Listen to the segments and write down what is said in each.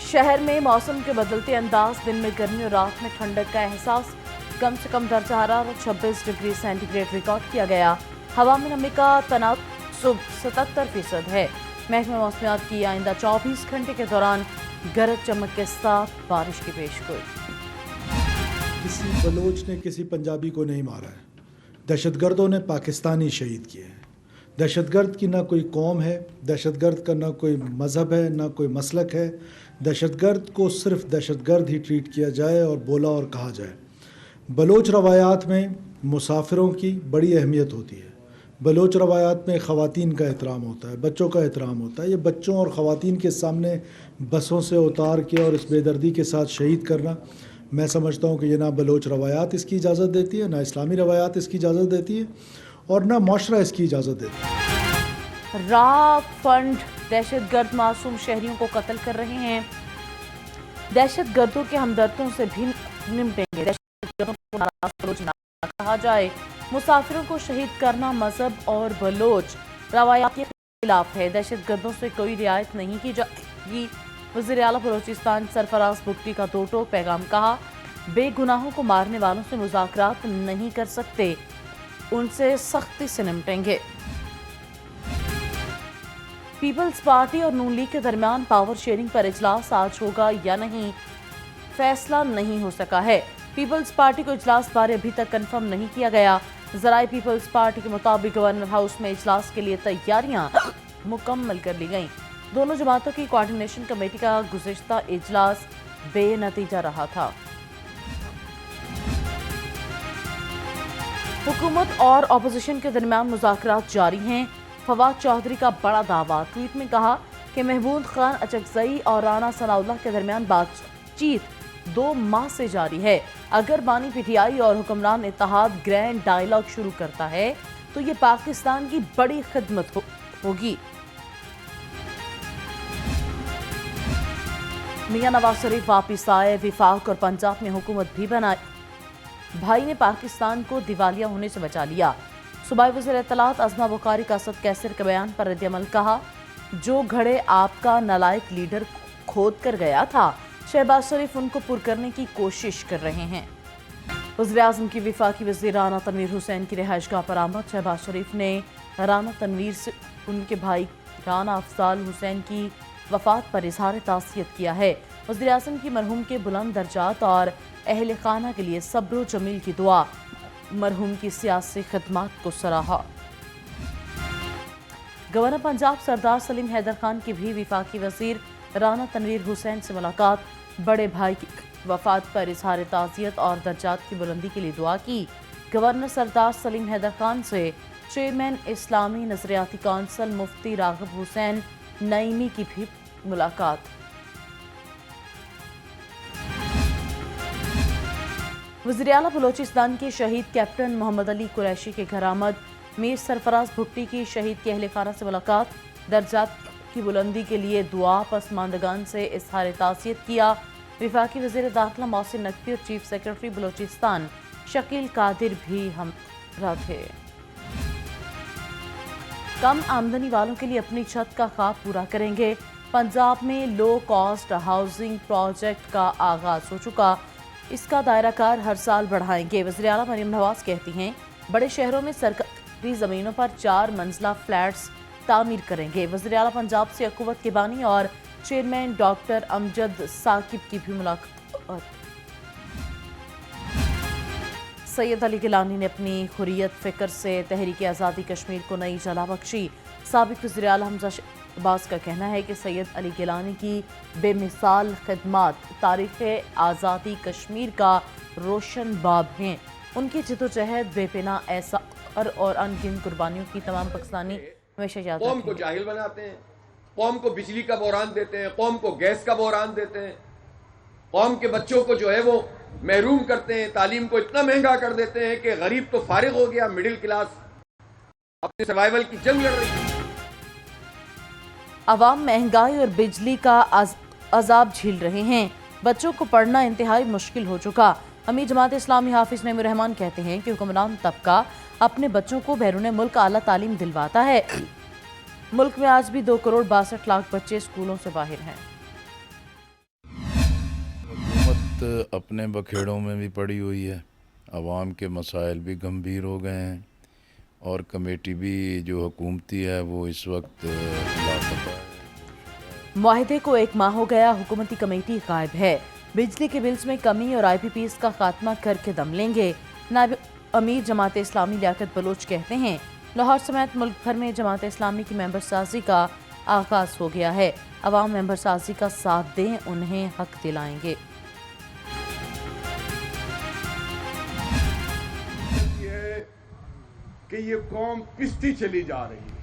शहर में मौसम के बदलते अंदाज, दिन में गर्मी और रात में ठंडक का एहसास। कम से कम दर्जा हरारत 26 डिग्री सेंटीग्रेड रिकॉर्ड किया गया। हवा में नमी का तनासुब 77% है। महकमे मौसमियात की आइंदा 24 घंटे के दौरान गरज चमक के साथ बारिश की पेशगोई। किसी बलोच ने किसी पंजाबी को नहीं मारा है। दहशतगर्दों ने पाकिस्तानी शहीद किए हैं। दहशतगर्द की ना कोई कौम है, दहशतगर्द का ना कोई मज़हब है, ना कोई मसलक है। दहशतगर्द को सिर्फ दहशतगर्द ही ट्रीट किया जाए और बोला और कहा जाए। बलोच रवायात में मुसाफिरों की बड़ी अहमियत होती है। बलोच रवायात में ख़वातीन का एहतराम होता है, बच्चों का एहतराम होता है। ये बच्चों और ख़वातीन के सामने बसों से उतार के और इस बेदर्दी के साथ शहीद करना, मैं समझता हूँ कि ये ना बलोच रवायात इसकी इजाज़त देती है, ना इस्लामी रवायात इसकी इजाज़त देती है और ना माशरा इसकी इजाज़त देता है। रा फंड दहशतगर्द मासूम शहरियों को कत्ल कर रहे हैं। दहशतगर्दों के हमदर्दों से भी निपटेंगे। दहशतगर्दों को नाराज बलोच ना कहा जाए। मुसाफिरों को शहीद करना मजहब और बलोच रवायात के खिलाफ है। दहशतगर्दों से कोई रियायत नहीं की जाएगी। वज़ीर आला बलोचिस्तान सरफराज भुट्टी का दो टोक पैगाम। कहा, बेगुनाहों को मारने वालों से मुज़ाकरात नहीं कर सकते, उनसे सख्ती से निपटेंगे। पीपल्स पार्टी और नून लीग के दरमियान पावर शेयरिंग पर इजलास आज होगा या नहीं, फैसला नहीं हो सका है। पीपल्स पार्टी को इजलास बारे अभी तक कंफर्म नहीं किया गया। ज़राए पीपल्स पार्टी के मुताबिक गवर्नर हाउस में इजलास के लिए तैयारियां मुकम्मल कर ली गईं। दोनों जमातों की कोऑर्डिनेशन कमेटी का गुज़िश्ता इजलास बेनतीजा रहा था। हुकूमत और अपोजिशन के दरमियान मुज़ाकरात जारी हैं। फवाद चौधरी का बड़ा दावा। ट्वीट में कहा कि महमूद खान अचकज़ई और राना सनाउल्लाह के दरमियान बातचीत 2 माह से जारी है। अगर बानी पीटीआई और हुक्मरान इत्तेहाद ग्रैंड डायलॉग शुरू करता है तो ये पाकिस्तान की बड़ी खिदमत होगी। मियां नवाज शरीफ वापिस आए, विफाक और पंजाब में हुकूमत भी बनाई। भाई ने पाकिस्तान को दिवालिया होने से बचा लिया। सूबाई वज़ीर इत्तलात अज़मा बुखारी का असद कैसर के बयान पर रद्द-ए-अमल। कहा, जो घड़े आपका नालायक लीडर खोद कर गया था, शहबाज शरीफ उनको पुर करने की कोशिश कर रहे हैं। वज़ीर आज़म की वफाकी वज़ीर राना तनवीर हुसैन की रिहाइशगाह पर आमद। शहबाज शरीफ ने राना तनवीर से उनके भाई राना अफजाल हुसैन की वफात पर इजहार तासियत किया है। वज़ीर आज़म की मरहूम के बुलंद दर्जात और अहल खाना के लिए सब्र जमील की दुआ। मरहूम की सियासी खिदमात को सराहा। गवर्नर पंजाब सरदार सलीम हैदर खान की भी वफाकी वज़ीर राना तनवीर हुसैन से मुलाकात। बड़े भाई की वफात पर इजहार ताज़ियत और दर्जात की बुलंदी के लिए दुआ की। गवर्नर सरदार सलीम हैदर खान से चेयरमैन इस्लामी नजरियाती कौंसिल मुफ्ती राग़िब हुसैन नईमी की भी मुलाकात। वज़ीर आला बलोचिस्तान के शहीद कैप्टन मोहम्मद अली कुरैशी के घर आमद। मीर सरफराज भुट्टी की शहीद के अहले खाना से मुलाकात। दर्जात की बुलंदी के लिए दुआ। पसमानदगान से इजहार ताज़ियत किया। वफाकी वज़ीर दाखिला मोहसिन नकवी और चीफ सेक्रेटरी बलोचिस्तान शकील कादिर भी हमरा थे। कम आमदनी वालों के लिए अपनी छत का ख्वाब पूरा करेंगे। पंजाब में लो कॉस्ट हाउसिंग प्रोजेक्ट का आगाज हो चुका, इसका दायरा कार हर साल बढ़ाएंगे। वज़ीर आला मरियम नवाज कहती हैं, बड़े शहरों में सरकारी ज़मीनों पर 4 मंजिला फ्लैट्स तामीर करेंगे। वज़ीर आला पंजाब से अक़ुवत के बानी और चेयरमैन डॉक्टर अमजद साकिब की भी मुलाकात। सैयद अली गिलानी ने अपनी हुर्रियत फ़िक्र से तहरीक आज़ादी कश्मीर को नई जला बख्शी। साबिक़ वज़ीर आला हमज़ा शहबाज का कहना है कि सैयद अली गिलानी की बेमिसाल खिदमात तारीख़ आज़ादी कश्मीर का रोशन बाब हैं। उनकी जिद्दोजहद, बेपनाह एसार और अनगिनत कुर्बानियों की तमाम पाकिस्तानी हमेशा याद कौम को जाहिल बनाते हैं, कौम को बिजली का बहरान देते हैं, कौम को गैस का बहरान देते हैं, कौम के बच्चों को जो है वो महरूम करते हैं, तालीम को इतना महंगा कर देते हैं कि गरीब तो फारिग हो गया, मिडिल क्लास अपने सर्वाइवल की जंग लड़ रही है। अवाम महंगाई और बिजली का अजाब झेल रहे हैं। बच्चों को पढ़ना इंतहाई मुश्किल हो चुका। अमीर जमात इस्लामी हाफिज नईमुर रहमान कहते हैं कि हुक्मरान तबका अपने बच्चों को बैरून मुल्क आला तालीम दिलवाता है। मुल्क में आज भी 2 करोड़ 62 लाख बच्चे स्कूलों से बाहर हैं। हुकूमत अपने बखेड़ों में भी पड़ी हुई है, आवाम के मसाइल भी गंभीर हो गए हैं और कमेटी भी जो हुकूमती है वो इस वक्त लापता है। मुआहदे को 1 माह हो गया, हुकूमती कमेटी गायब है। बिजली के बिल्स में कमी और IPPs का खात्मा करके दम लेंगे। नायब अमीर जमात इस्लामी लियाकत बलोच कहते हैं लाहौर समेत मुल्क भर में जमात इस्लामी की मेंबर साजी का आगाज हो गया है। अवाम मेंबर साजी का साथ दें, उन्हें हक दिलाएंगे। कि ये कौम पिसती चली जा रही है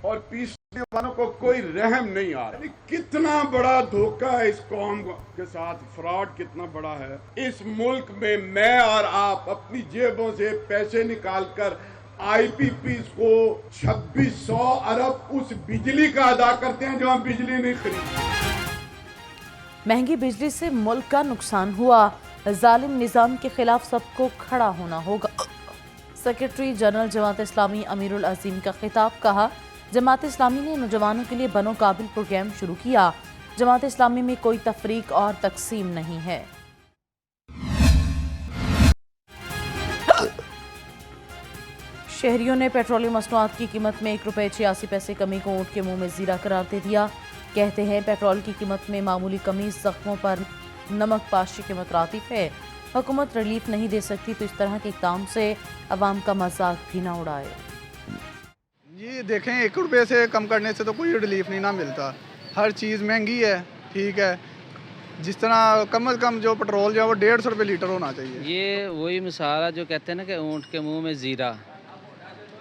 और पीसने वालों को कोई रहम नहीं आ रहा। कितना बड़ा धोखा है इस कौम के साथ, फ्रॉड कितना बड़ा है। इस मुल्क में मैं और आप अपनी जेबों से पैसे निकालकर IPPs को 2600 अरब उस बिजली का अदा करते हैं जो हम बिजली नहीं खरीदते। महंगी बिजली से मुल्क का नुकसान हुआ, जालिम निजाम के खिलाफ सबको खड़ा होना होगा। सेक्रेटरी जनरल जमात इस्लामी अमीरुल अजीम का खिताब, कहा जमात इस्लामी ने नौजवानों के लिए बनो काबिल प्रोग्राम शुरू किया। जमात इस्लामी में कोई तफरीक और तकसीम नहीं है। शहरियों ने पेट्रोलियम मसनूआत की कीमत में 1 रुपये 86 पैसे कमी को ऊंट के मुंह में जीरा करार दे दिया। कहते हैं पेट्रोल की कीमत में मामूली कमी जख्मों पर नमक पाशी के मुतरातिफ है। हुकूमत रिलीफ नहीं दे सकती तो इस तरह के इक़दाम से अवाम का मजाक भी ना उड़ाए। ये देखें 1 रुपये से कम करने से तो कोई रिलीफ नहीं ना मिलता। हर चीज़ महंगी है, ठीक है। जिस तरह कम से कम जो पेट्रोल जो है वो 150 रुपये लीटर होना चाहिए। ये वही मिसाल है जो कहते हैं ना कि ऊँट के मुंह में ज़ीरा।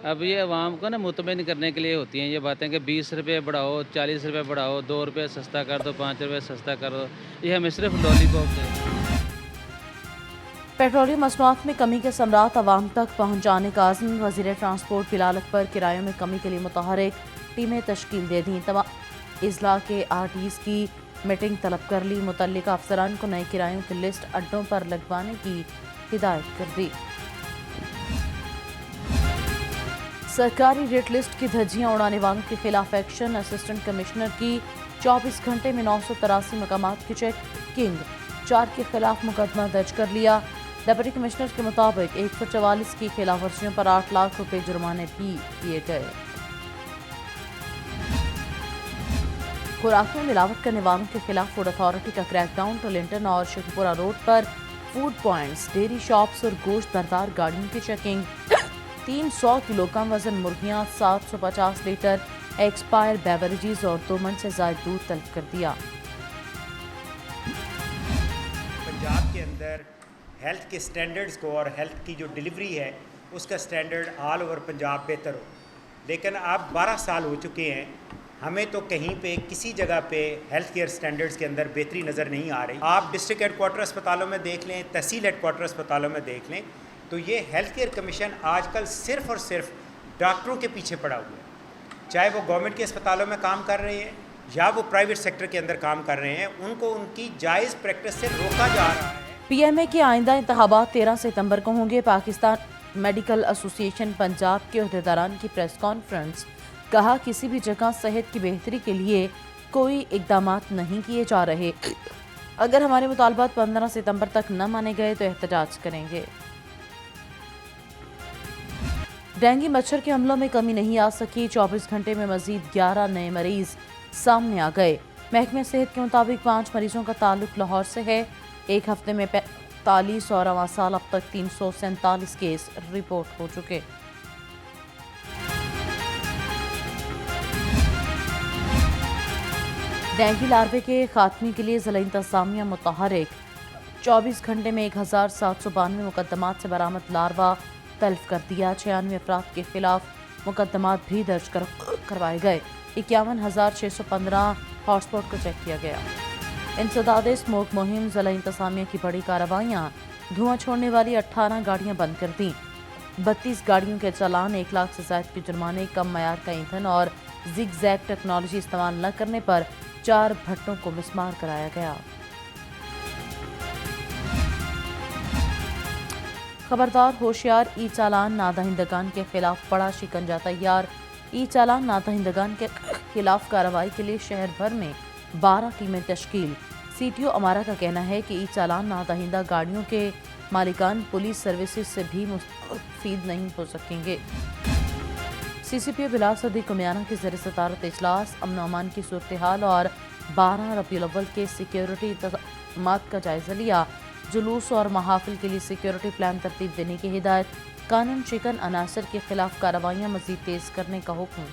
अब ये अवाम को ना मुतमिन करने के लिए होती हैं ये बातें कि 20 रुपये बढ़ाओ, 40 रुपये बढ़ाओ, 2 रुपये सस्ता कर दो, 5 रुपये सस्ता कर दो। ये हमें सिर्फ लॉलीपॉप दे। पेट्रोलियम मसनूआत में कमी के सम्राट अवाम तक पहुँचाने का आज़म। वज़ीर ट्रांसपोर्ट बिलाल अकबर किरायों में कमी के लिए मुतहरिक टीमें तश्कील दे दी। तमाम इजला के RTs की मीटिंग तलब कर ली। मुतल्लिका अफसरान को नए किरायों की लिस्ट अड्डों पर लगवाने की हिदायत कर दी। सरकारी रेट लिस्ट की धज्जियां उड़ाने वालों के खिलाफ एक्शन। असिस्टेंट कमिश्नर की 24 घंटे में 983 मकामात की चेकिंग, 4 के खिलाफ मुकदमा दर्ज कर लिया। डिप्टी कमिश्नर के मुताबिक 144 की खिलाफ वर्जियों पर 8 लाख रुपए जुर्माने भी किए गए। खुराक में मिलावट करने वालों के खिलाफ फूड अथॉरिटी का क्रैकडाउन। टोलिंटन और शेखपुरा रोड पर फूड पॉइंट्स, डेयरी शॉप्स और गोश्त बरदार गाड़ियों की चेकिंग। 300 किलो कम वजन मुर्गियां, 750 लीटर एक्सपायर बेवरेजेस और 2 मन से ज्यादा दूध तलब कर दिया। पंजाब के अंदर हेल्थ के स्टैंडर्ड्स को और हेल्थ की जो डिलीवरी है उसका स्टैंडर्ड ऑल ओवर पंजाब बेहतर हो, लेकिन अब 12 साल हो चुके हैं, हमें तो कहीं पे किसी जगह पे हेल्थ केयर स्टैंडर्ड्स के अंदर बेहतरी नज़र नहीं आ रही। आप डिस्ट्रिक्ट हेडक्वार्टर अस्पतालों में देख लें, तहसील हेडक्वार्टर अस्पतालों में देख लें, तो ये हेल्थ केयर कमीशन आजकल सिर्फ़ और सिर्फ डॉक्टरों के पीछे पड़ा हुआ है। चाहे वो गवर्नमेंट के अस्पतालों में काम कर रहे हैं या वो प्राइवेट सेक्टर के अंदर काम कर रहे हैं, उनको उनकी जायज़ प्रैक्टिस से रोका जा रहा है। PMA के आइंदा इंतखाबात 13 सितंबर को होंगे। पाकिस्तान मेडिकल एसोसिएशन पंजाब के अहदेदारान की प्रेस कॉन्फ्रेंस, कहा किसी भी जगह सेहत की बेहतरी के लिए कोई इकदामात नहीं किए जा रहे। अगर हमारे मुतालबात 15 सितंबर तक न माने गए तो एहतजाज करेंगे। डेंगू मच्छर के हमलों में कमी नहीं आ सकी। 24 घंटे में मजीद 11 नए मरीज सामने आ गए। महकमे सेहत के मुताबिक 5 मरीजों का ताल्लुक लाहौर से है। एक हफ्ते में 45 और रवां साल अब तक 347 केस रिपोर्ट हो चुके। डेंगू लार्वे के खात्मे के लिए जिला इंतजामिया मुतहरिक। 24 घंटे में 1792 मुकदमात से बरामद लार्वा तल्फ कर दिया। 96 अफराद के खिलाफ मुकदमात भी दर्ज करवाए गए। 51,615 हॉटस्पॉट को चेक किया गया। इंसदाद स्मोक मुहिम, जिला इंतजामिया की बड़ी कार्रवाइयाँ। धुआं छोड़ने वाली 18 गाड़ियाँ बंद कर दी। 32 गाड़ियों के चालान, 1 लाख से ज्यादा के जुर्माने, कम मयार का ईंधन और जिग जैग टेक्नोलॉजी इस्तेमाल न करने पर 4 भट्टों को मिस्मार कराया गया। खबरदार होशियार, ई चालान नादहिंदगान के खिलाफ बड़ा शिकंजा तैयार। ई चालान नादहिंदगान के खिलाफ कार्रवाई के लिए शहर भर में 12 टीमें तश्कील। CTO अमारा का कहना है कि ई चालान नादहिंदा गाड़ियों के मालिकान पुलिस सर्विसेज से भी मुस्तफीद नहीं हो सकेंगे। CCPA बिलाल सदीक कुमियाना के ज़रिए सदारत इजलास अमन अमान की सूरत हाल और 12 रबीउल अव्वल के सिक्योरिटी इंतज़ामात का जायज़ा लिया। जुलूस और महाफिल के लिए सिक्योरिटी प्लान तरतीब देने की हिदायत। कानून शिकन अनासर के खिलाफ कार्रवाइयाँ मज़ीद तेज़ करने का हुक्म।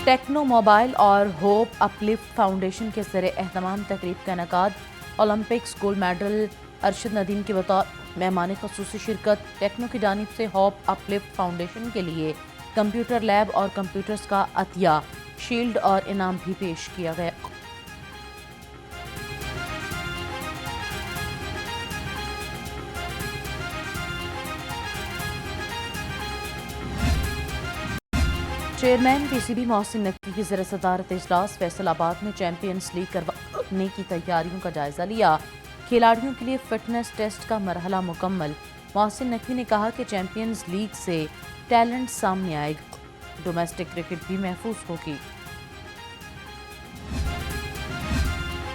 टेक्नो मोबाइल और होप अपलिफ्ट फाउंडेशन के ज़रिए एहतमाम तकरीब का इनेकाद। Olympics gold medal Arshad Nadeem के बतौर मेहमान खसूसी शिरकत। टेक्नो की जानिब से होप अपलिफ्ट फाउंडेशन के लिए कंप्यूटर लैब और कंप्यूटर्स का अतिया, शील्ड और इनाम भी पेश किया गया। चेयरमैन PCB मोहसिन नकवी की ज़रिए सदारत इजलास फैसलाबाद में चैंपियंस लीग करवाने की तैयारियों का जायज़ा लिया। खिलाड़ियों के लिए फिटनेस टेस्ट का मरहला मुकम्मल। मोहसिन नकवी ने कहा कि चैंपियंस लीग से टैलेंट सामने आएगा, डोमेस्टिक क्रिकेट भी महफूज होगी।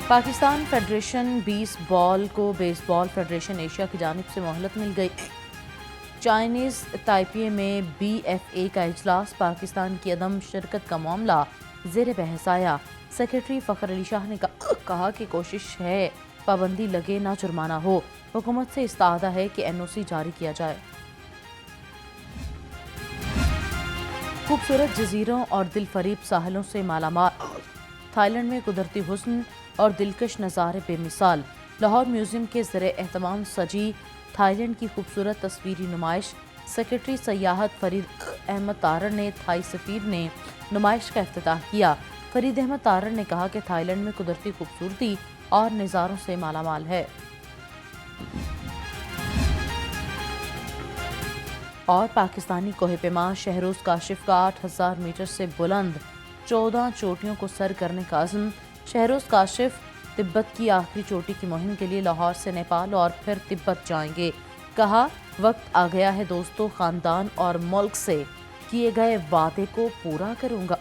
पाकिस्तान फेडरेशन बेसबॉल को बेसबॉल फेडरेशन एशिया की जानिब से मोहलत मिल गई। चाइनीज़ ताइपे में BFA का इजलास। पाकिस्तान की अदम शिरकत का मामला ज़ेर बहस आया। सेक्रेटरी फ़खर अली शाह ने कहा कि कोशिश है पाबंदी लगे ना जुर्माना हो। हुकूमत से इस्तादा है कि NOC जारी किया जाए। खूबसूरत जजीरों और दिलफरीब साहिलों से मालामाल थाईलैंड में कुदरती हुस्न और दिलकश नज़ारे बेमिसाल। लाहौर म्यूजियम के ज़रिए एहतमाम सजी थाईलैंड की खूबसूरत तस्वीरी नुमाइश। सेक्रेटरी सयाहत फरीद अहमद तारड़ ने थाई सफीर ने नुमाइश का इफ्तिताह किया। फरीद अहमद तारड़ ने कहा कि थाईलैंड में कुदरती खूबसूरती और नज़ारों से मालामाल है। और पाकिस्तानी कोहपेमा शहरोज़ काशिफ का 8000 मीटर से बुलंद 14 चोटियों को सर करने का अज़्म। शहरोज़ काशिफ तिब्बत की आखिरी चोटी की मुहिम के लिए लाहौर से नेपाल और फिर तिब्बत जाएंगे। कहा, वक्त आ गया है दोस्तों, ख़ानदान और मुल्क से किए गए वादे को पूरा करूँगा।